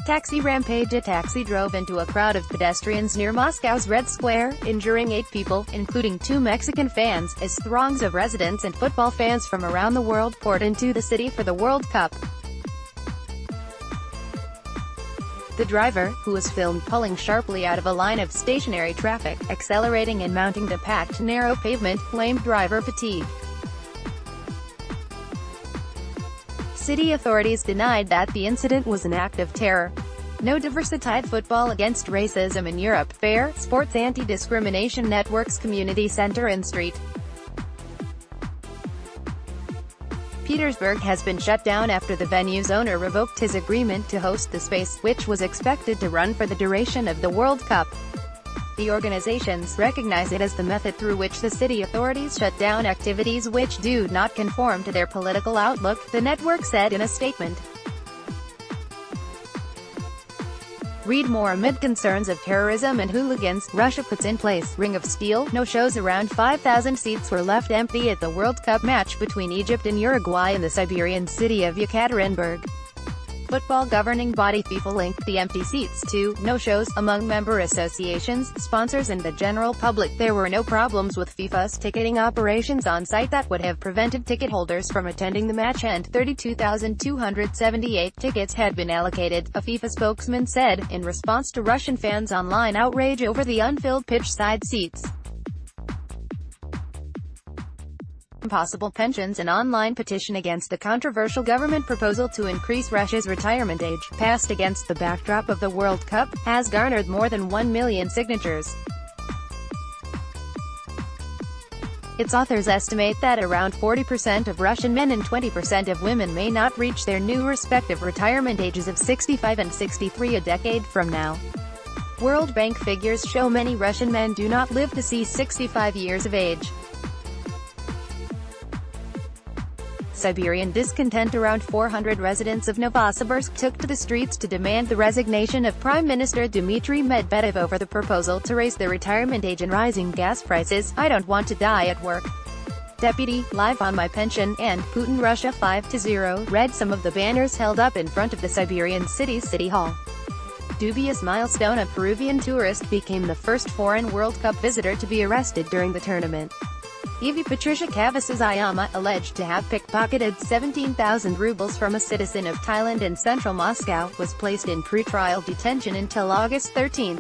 Taxi rampageA taxi drove into a crowd of pedestrians near Moscow's Red Square, injuring 8 people, including 2 Mexican fans, as throngs of residents and football fans from around the world poured into the city for the World Cup. The driver, who was filmed pulling sharply out of a line of stationary traffic, accelerating and mounting the packed narrow pavement, blamed driver fatigue. City authorities denied that the incident was an act of terror. No diversityThe football against racism in Europe, Fair Sports Anti-Discrimination Network's community center in St. Petersburg has been shut down after the venue's owner revoked his agreement to host the space, which was expected to run for the duration of the World Cup. The organizations recognize it as the method through which the city authorities shut down activities which do not conform to their political outlook, the network said in a statement. Read more. Amid concerns of terrorism and hooligans, Russia puts in place Ring of Steel. No shows. Around 5,000 seats were left empty at the World Cup match between Egypt and Uruguay in the Siberian city of Yekaterinburg. Football governing body FIFA linked the empty seats to no-shows among member associations, sponsors and the general public. There were no problems with FIFA's ticketing operations on site that would have prevented ticket holders from attending the match, and 32,278 tickets had been allocated, a FIFA spokesman said, in response to Russian fans' online outrage over the unfilled pitch-side seats. Possible pensions. An online petition against the controversial government proposal to increase Russia's retirement age, passed against the backdrop of the World Cup, has garnered more than 1 million signatures. Its authors estimate that around 40% of Russian men and 20% of women may not reach their new respective retirement ages of 65 and 63 a decade from now. World Bank figures show many Russian men do not live to see 65 years of age. Siberian discontent. Around 400 residents of Novosibirsk took to the streets to demand the resignation of Prime Minister Dmitry Medvedev over the proposal to raise the retirement age and rising gas prices. "I don't want to die at work. Deputy, live on my pension," and "Putin Russia 5-0, read some of the banners held up in front of the Siberian city's city hall. Dubious milestone. A Peruvian tourist became the first foreign World Cup visitor to be arrested during the tournament. Evie Patricia Cavazos-Ayama, alleged to have pickpocketed 17,000 rubles from a citizen of Thailand in central Moscow, was placed in pre-trial detention until August 13.